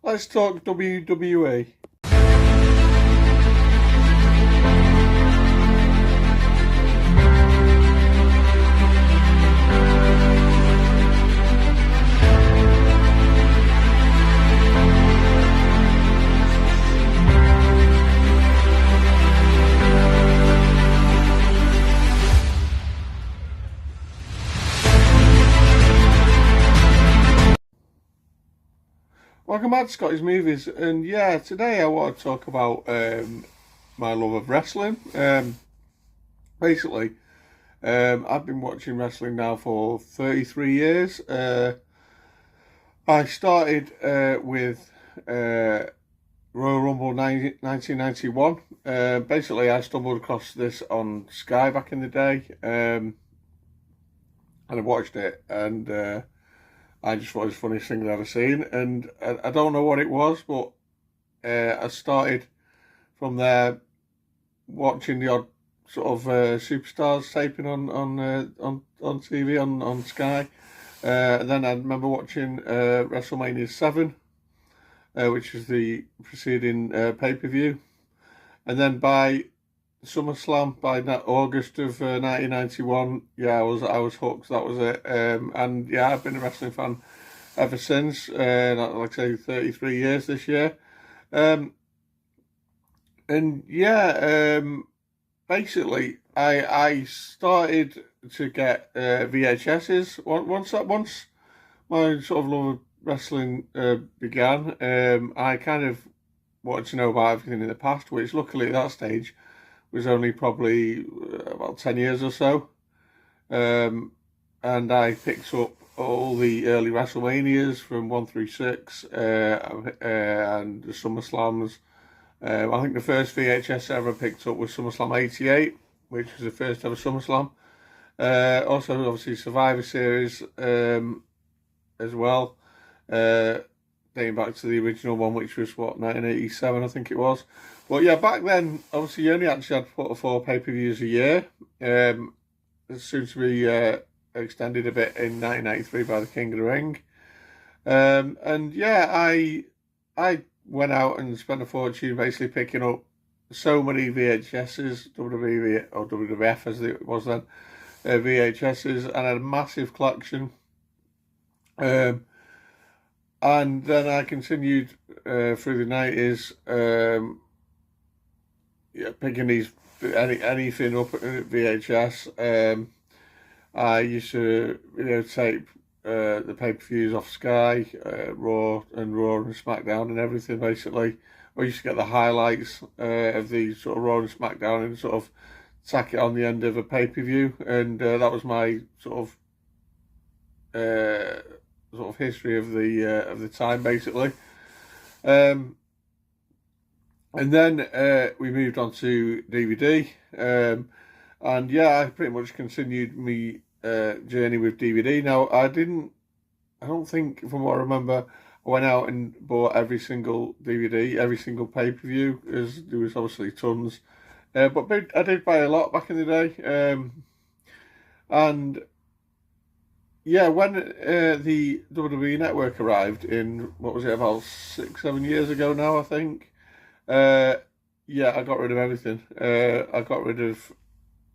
Let's talk WWE. Welcome back to Scotty's Movies, and yeah, today I want to talk about my love of wrestling. Basically, I've been watching wrestling now for 33 years. I started with Royal Rumble 1991. Basically, I stumbled across this on Sky back in the day, and I watched it, and I just thought it was the funniest thing I've ever seen, and I don't know what it was, but I started from there watching the odd sort of superstars taping on TV on Sky. And then I remember watching WrestleMania 7, which was the preceding pay-per-view, and then by SummerSlam, by August of 1991, yeah, I was hooked. That was it. And yeah, I've been a wrestling fan ever since. Like I say, 33 years this year. And yeah, basically, I started to get VHSs once my sort of love of wrestling began. I kind of wanted to know about everything in the past, which luckily at that stage was only probably about 10 years or so. And I picked up all the early WrestleManias from 1 through 6 and the SummerSlams. I think the first VHS I ever picked up was SummerSlam 88, which was the first ever SummerSlam. Also, obviously, Survivor Series as well, dating back to the original one, which was, 1987, I think it was. But yeah, back then, obviously, you only actually had 4 pay-per-views a year. It's soon to be extended a bit in 1993 by the King of the Ring. And yeah, I went out and spent a fortune basically picking up so many VHSs, WWE or WWF as it was then, VHSs, and I had a massive collection. And then I continued through the 90s, picking anything up at VHS. I used to tape the pay-per-views off Sky, Raw and SmackDown and everything basically. I used to get the highlights of the sort of Raw and SmackDown and sort of tack it on the end of a pay-per-view, and that was my sort of history of the time basically. And then we moved on to DVD, and yeah, I pretty much continued my journey with DVD. Now, I don't think, from what I remember, I went out and bought every single DVD, every single pay-per-view, as there was obviously tons. But I did buy a lot back in the day. And yeah, when the WWE Network arrived in, what was it, about 6-7 years ago now, I think. Yeah, I got rid of everything. I got rid of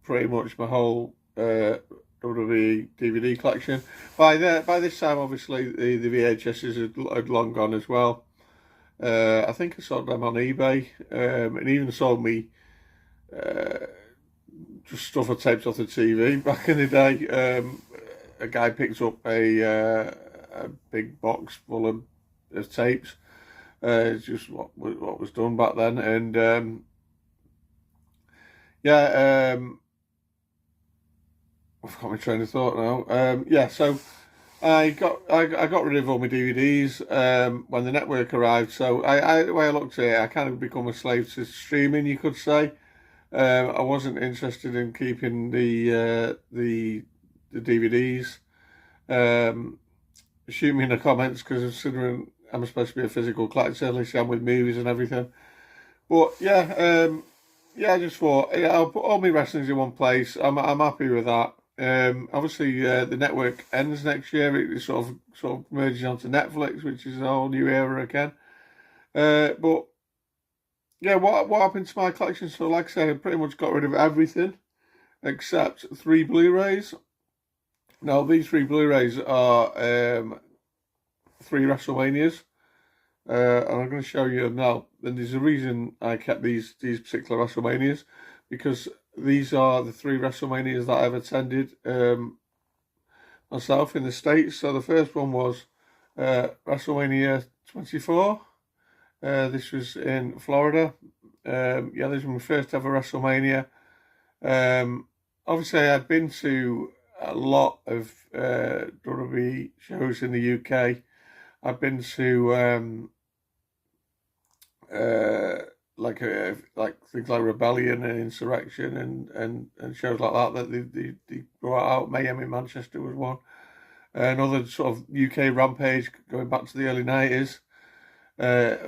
pretty much my whole WWE DVD collection. By this time, obviously, the VHSs had long gone as well. I think I sold them on eBay, and even sold me just stuff I taped off the TV back in the day. A guy picked up a big box full of tapes. It's just what was done back then, and yeah, I've got my train of thought now. Yeah, so I got rid of all my DVDs when the network arrived. So the way I looked at it, I kind of become a slave to streaming, you could say. I wasn't interested in keeping the DVDs. Shoot me in the comments, because considering I'm supposed to be a physical collector, at least I'm with movies and everything. But yeah, I just thought, yeah, I'll put all my wrestlings in one place. I'm happy with that. Obviously, the network ends next year. It sort of merges onto Netflix, which is a whole new era again. But yeah, what happened to my collection? So, like I said, I pretty much got rid of everything except 3 Blu-rays. Now, these 3 Blu-rays are 3 WrestleManias, and I'm going to show you now. And there's a reason I kept these particular WrestleManias, because these are the 3 WrestleManias that I've attended myself in the States. So the first one was WrestleMania 24. This was in Florida. Yeah, this was my first ever WrestleMania. Obviously, I'd been to a lot of WWE shows in the UK. I've been to like things like Rebellion and Insurrection and shows like that they brought out. Mayhem in Manchester was one. Another sort of UK Rampage going back to the early 90s. I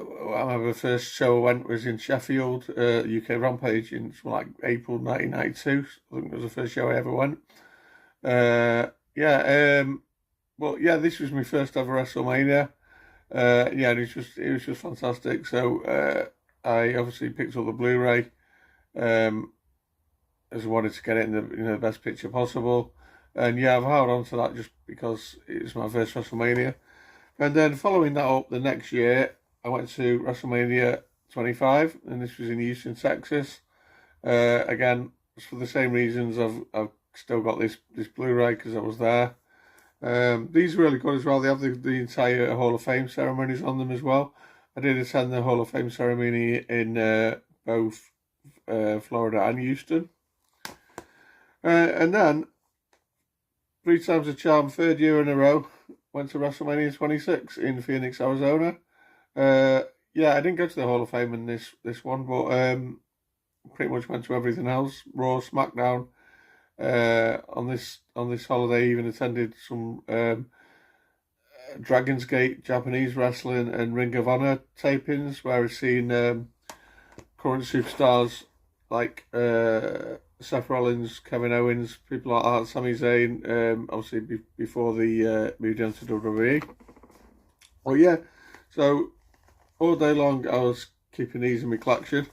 remember the first show I went was in Sheffield, UK Rampage in like April 1992. I think it was the first show I ever went. Well, yeah, this was my first ever WrestleMania. Yeah, and it was just fantastic. So I obviously picked up the Blu-ray, as I wanted to get it in the best picture possible. And yeah, I've held on to that just because it was my first WrestleMania. And then following that up, the next year, I went to WrestleMania 25, and this was in Houston, Texas. Again, for the same reasons, I've still got this Blu-ray because I was there. These are really good as well. They have the entire Hall of Fame ceremonies on them as well. I did attend the Hall of Fame ceremony in both Florida and Houston. And then, 3 times a charm, 3rd year in a row, went to WrestleMania 26 in Phoenix, Arizona. Yeah, I didn't go to the Hall of Fame in this one, but pretty much went to everything else. Raw, SmackDown. On this holiday, even attended some Dragon's Gate Japanese wrestling and Ring of Honor tapings, where I've seen current superstars like Seth Rollins, Kevin Owens, people like that, Sami Zayn, obviously before they moved on to WWE. Oh yeah, so all day long I was keeping these in my collection.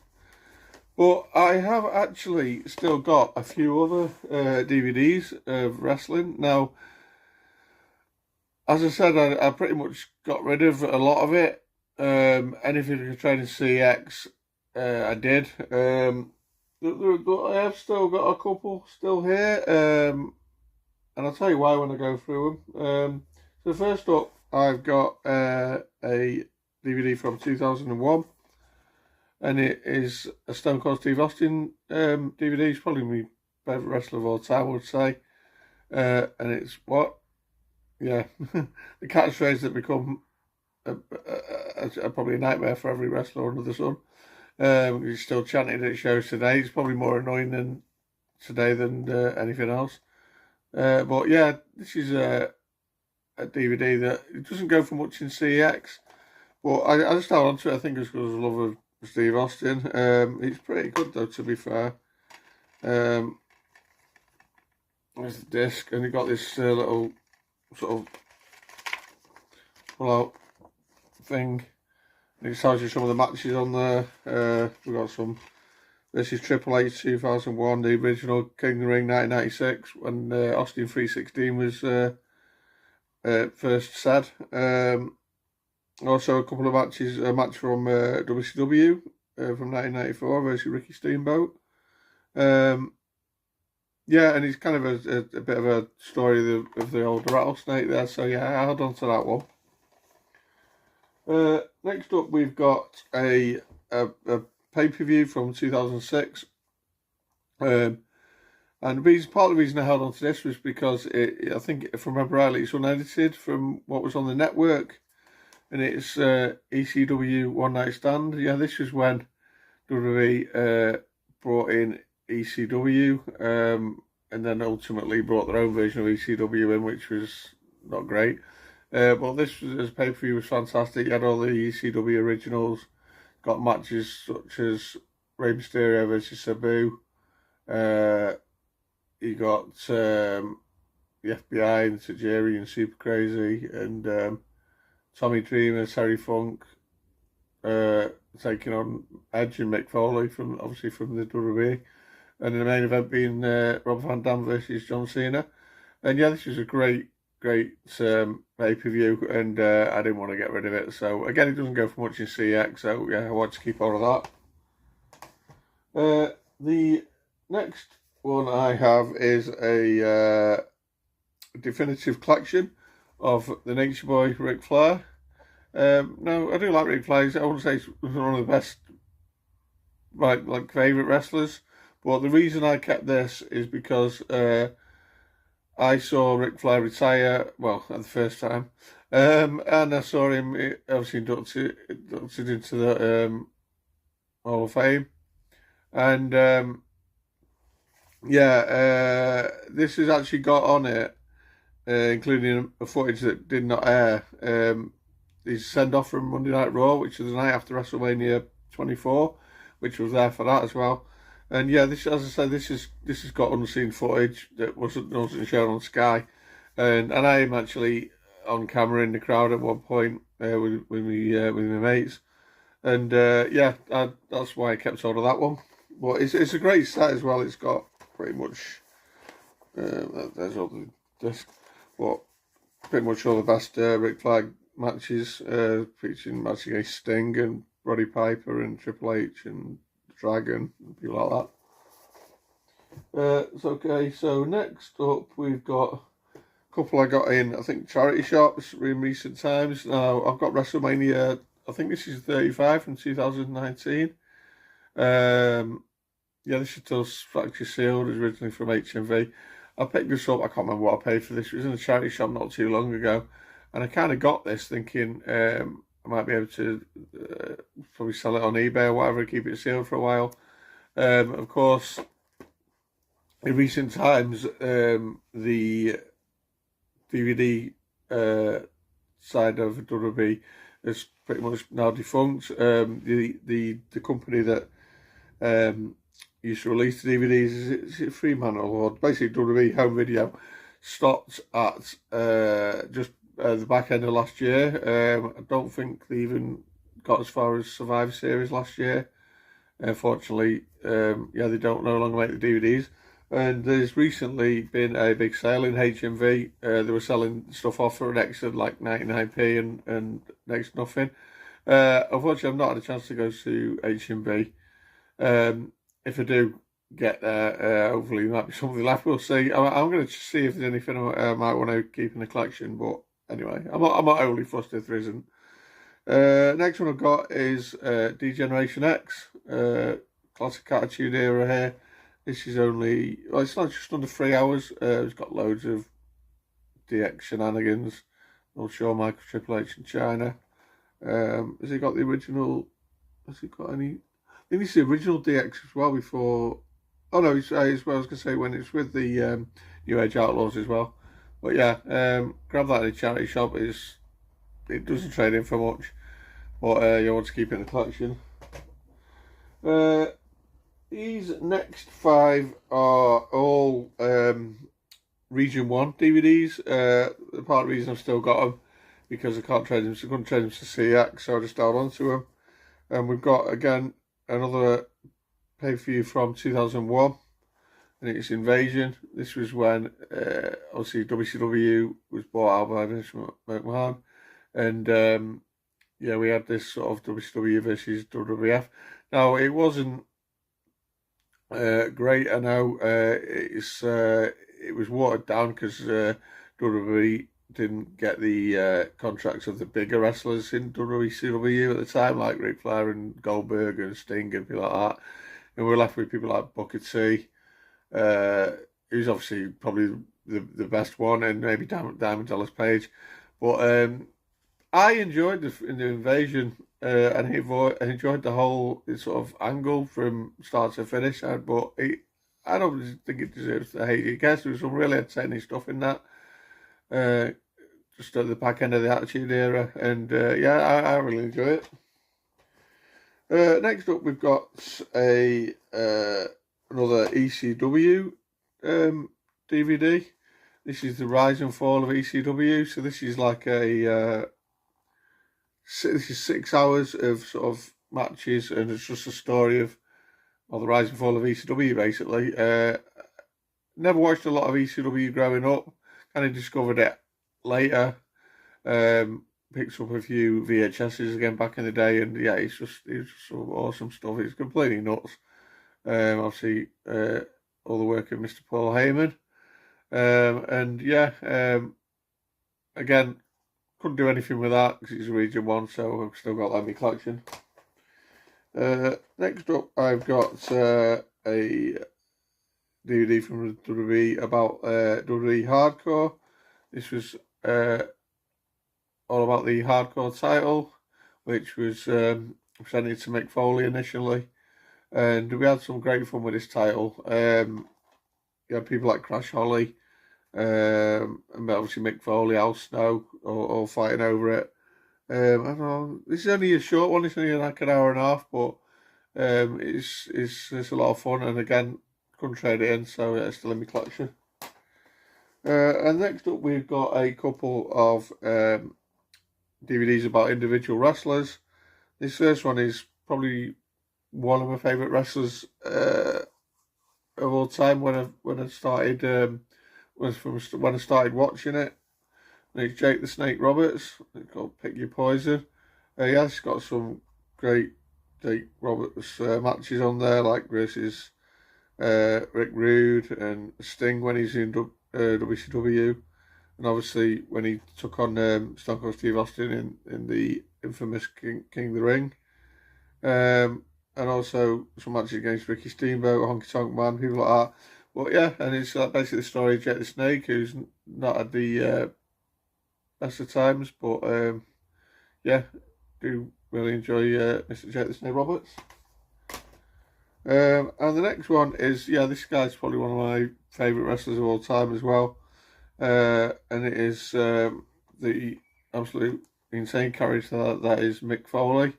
But I have actually still got a few other DVDs of wrestling. Now, as I said, I pretty much got rid of a lot of it. Anything concerning CX, I did. I have still got a couple still here. And I'll tell you why when I go through them. So first up, I've got a DVD from 2001. And it is a Stone Cold Steve Austin DVD. It's probably my favourite wrestler of all time, I would say. And it's what? Yeah, the catchphrase that become probably a nightmare for every wrestler under the sun. He's still chanting at shows today. It's probably more annoying today than anything else. But yeah, this is a DVD that it doesn't go for much in CX. But I just held on to it. I think it's because of love of Steve Austin. It's pretty good though, to be fair. There's the disc, and you got this little sort of pull-out thing. It tells you some of the matches on there. We got some. This is Triple H 2001, the original King of the Ring 1996, when Austin 316 was first said. Also, a couple of matches, a match from WCW from 1994 versus Ricky Steamboat. Yeah, and it's kind of a bit of a story of the old rattlesnake there, so yeah, I held on to that one. Next up, we've got a pay-per-view from 2006. And part of the reason I held on to this was because I think, if I remember rightly, it's unedited from what was on the network. And it's ECW One Night Stand. Yeah, this was when WWE brought in ECW, and then ultimately brought their own version of ECW in, which was not great. But this was, pay-per-view was fantastic. You had all the ECW originals, got matches such as Rey Mysterio versus Sabu. You got the FBI and Tajiri and Super Crazy and Tommy Dreamer, Terry Funk, taking on Edge and Mick Foley obviously from the WWE, and the main event being Rob Van Dam versus John Cena. And yeah, this was a great pay-per-view, and I didn't want to get rid of it. So again, it doesn't go for much in CX, so yeah, I want to keep all of that. The next one I have is a definitive collection of the Nature Boy Ric Flair. Now, I do like Ric Flair. I wouldn't say he's one of the best, like favourite wrestlers, but the reason I kept this is because I saw Ric Flair retire, well, at the first time, and I saw him obviously inducted into the Hall of Fame, and this has actually got on it, including a footage that did not air. His send-off from Monday Night Raw, which was the night after WrestleMania 24, which was there for that as well. And yeah, this, as I said, this has got unseen footage that wasn't shown on Sky, and I am actually on camera in the crowd at one point with my mates, and that's why I kept hold of that one. But it's a great set as well. It's got pretty much there's all the disc, but pretty much all the best Ric Flair matches, featuring matches against Sting and Roddy Piper and Triple H and Dragon and people like that. Okay, so next up we've got a couple I got in, I think, charity shops in recent times. Now, I've got WrestleMania, I think this is 35 from 2019. This is still factory sealed, it was originally from HMV. I picked this up, I can't remember what I paid for this. It was in a charity shop not too long ago, and I kind of got this thinking I might be able to probably sell it on eBay or whatever, keep it sealed for a while. Of course, in recent times, the DVD side of WWE is pretty much now defunct. The company that used to release the DVDs, is it Fremantle or basically WWE Home Video, stopped at just the back end of last year. I don't think they even got as far as Survivor Series last year. Unfortunately, they don't no longer make the DVDs. And there's recently been a big sale in HMV. They were selling stuff off for an extra like 99p and next to nothing. Unfortunately, I've not had a chance to go to HMV. If I do get there, hopefully there might be something left. We'll see. I'm going to see if there's anything I might want to keep in the collection. But anyway, I'm not overly fussed if there isn't. Next one I've got is D-Generation X, classic Attitude Era here. This is only, well, it's not just under 3 hours. It's got loads of DX shenanigans. Old Shawn Michaels, Triple H in China. Has it got the original? Has it got any? I think it's the original DX as well before. Oh no, it's well, I was going to say when it's with the New Age Outlaws as well. But yeah, grab that in a charity shop. It doesn't trade in for much, but you want to keep it in the collection. These next 5 are all Region 1 DVDs. The part of the reason I've still got them because I couldn't trade them to CX, so I just held on to them. And we've got again another pay-per-view from 2001, and it's Invasion. This was when obviously WCW was bought out by Vince McMahon, and we had this sort of WCW versus WWF. Now it wasn't great. I know it was watered down because WWE didn't get the contracts of the bigger wrestlers in WCW at the time, like Ric Flair and Goldberg and Sting and people like that. And we were left with people like Booker T, who's obviously probably the best one, and maybe Diamond Dallas Page. But I enjoyed the Invasion, and I enjoyed the whole sort of angle from start to finish. But I don't think it deserves the hate. I guess there was some really entertaining stuff in that. Just at the back end of the Attitude Era, and I really enjoy it. Next up, we've got another ECW DVD. This is the Rise and Fall of ECW. So this is like a this is 6 hours of sort of matches, and it's just a story of the rise and fall of ECW basically. Never watched a lot of ECW growing up. Kind of discovered it later. Picked up a few VHSs again back in the day, and yeah, it's just some awesome stuff. It's completely nuts. Obviously, all the work of Mr. Paul Heyman, and yeah, again, couldn't do anything with that because it's a Region 1, so I've still got that in my collection. Next up, I've got a DVD from WWE about WWE Hardcore. This was all about the Hardcore title, which was presented to Mick Foley initially, and we had some great fun with this title. You had people like Crash Holly, and obviously Mick Foley, Al Snow, all fighting over it. I don't know, this is only a short one, it's only like an hour and a half, but it's a lot of fun, and again, couldn't trade it in, so it's still in my collection. And next up, we've got a couple of DVDs about individual wrestlers. This first one is probably one of my favourite wrestlers of all time. When I started when I started watching it, and it's Jake the Snake Roberts. It's called Pick Your Poison. Yeah, it's got some great Jake Roberts matches on there, like versus Rick Rude and Sting when he's in WCW. And obviously, when he took on Stone Cold Steve Austin in the infamous King of the Ring. And also some matches against Ricky Steamboat, Honky Tonk Man, people like that. But yeah, and it's basically the story of Jake the Snake, who's not at the best of times. But yeah, do really enjoy Mr. Jake the Snake Roberts. And the next one is, yeah, this guy's probably one of my favourite wrestlers of all time as well. And it is the absolute insane character that is Mick Foley.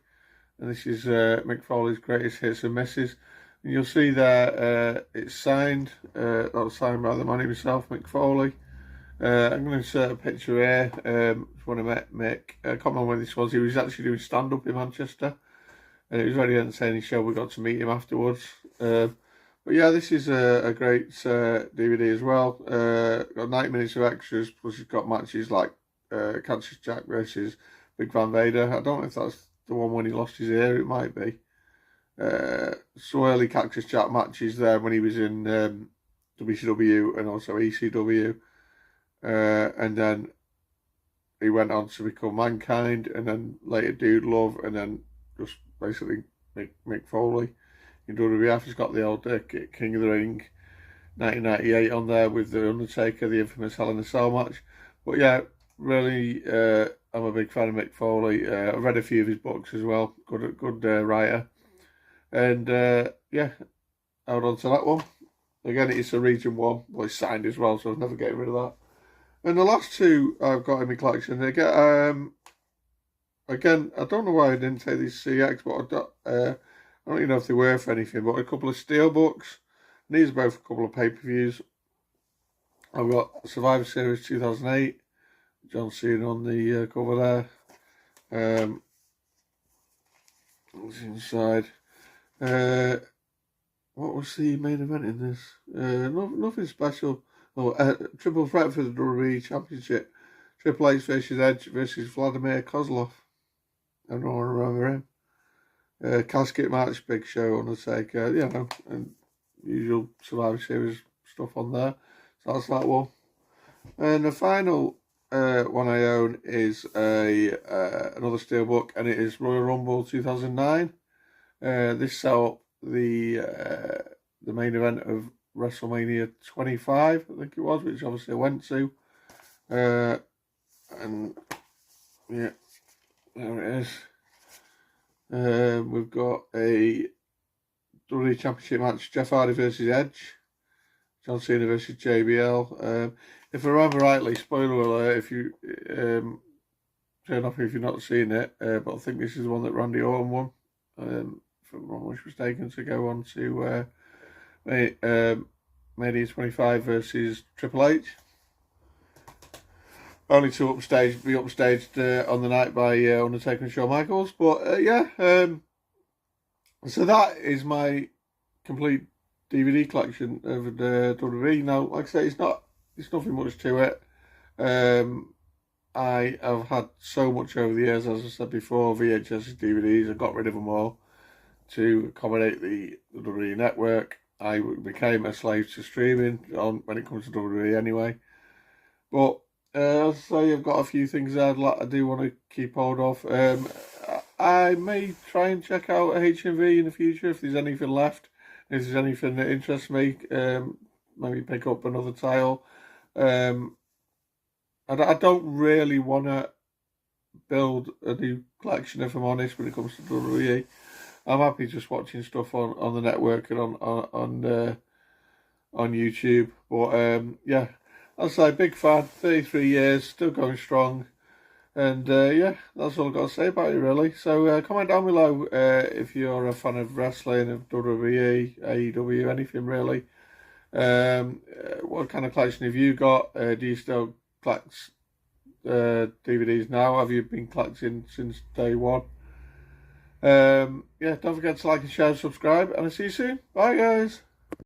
And this is Mick Foley's greatest hits and misses. And you'll see there it's signed, that was signed by the man himself, Mick Foley. I'm going to insert a picture here. When I met Mick, I can't remember when this was. He was actually doing stand-up in Manchester. And it was a very entertaining show. We got to meet him afterwards. But yeah, this is a great DVD as well. Got 90 minutes of extras, plus it's got matches like Cactus Jack versus Big Van Vader. I don't know if that's the one when he lost his ear, it might be. Some early Cactus Jack matches there when he was in WCW and also ECW. And then he went on to become Mankind, and then later Dude Love, and then just basically Mick Foley. In WWF, he's got the old King of the Ring 1998 on there with The Undertaker, the infamous Hell in a Cell match. But yeah, really, I'm a big fan of Mick Foley. I've read a few of his books as well. Good writer. And yeah, out on to that one. Again, it's a Region 1, but it's signed as well, so I was never getting rid of that. And the last two I've got in my collection, again, I don't know why I didn't take these CX, but I don't even know if they're worth anything, but a couple of steelbooks. And these are both a couple of pay-per-views. I've got Survivor Series 2008, John Cena on the cover there. What's inside? What was the main event in this? Nothing special. Oh, triple threat for the WWE Championship. Triple H versus Edge versus Vladimir Kozlov. I don't remember him. Casket match, Big Show, Undertaker, you know, and usual Survivor Series stuff on there. So that's that one. And the final one I own is another steelbook, and it is Royal Rumble 2009. This set up the main event of WrestleMania 25, I think it was, which obviously I went to. And yeah, there it is. We've got a WWE Championship match, Jeff Hardy versus Edge, John Cena versus JBL. If I remember rightly, spoiler alert, if you turn off if you've not seen it, but I think this is the one that Randy Orton won, if I'm not much mistaken, to go on to Mania 25 versus Triple H. only to be upstaged on the night by Undertaker and Shawn Michaels. But yeah, so that is my complete DVD collection of the WWE. Now, like I say, it's nothing much to it. I have had so much over the years, as I said before, VHS, DVDs. I got rid of them all to accommodate the WWE network. I became a slave to streaming when it comes to WWE anyway. But as I say, I've got a few things I do want to keep hold of. I may try and check out HMV in the future if there's anything left. If there's anything that interests me, maybe pick up another tile. I don't really want to build a new collection, if I'm honest, when it comes to WWE. I'm happy just watching stuff on the network and on YouTube. But yeah, as I say, big fan, 33 years, still going strong. And yeah, that's all I've got to say about it, really. So comment down below if you're a fan of wrestling, of WWE, AEW, anything really. What kind of collection have you got? Do you still collect DVDs now? Have you been collecting since day one? Yeah, don't forget to like and share and subscribe. And I'll see you soon. Bye, guys.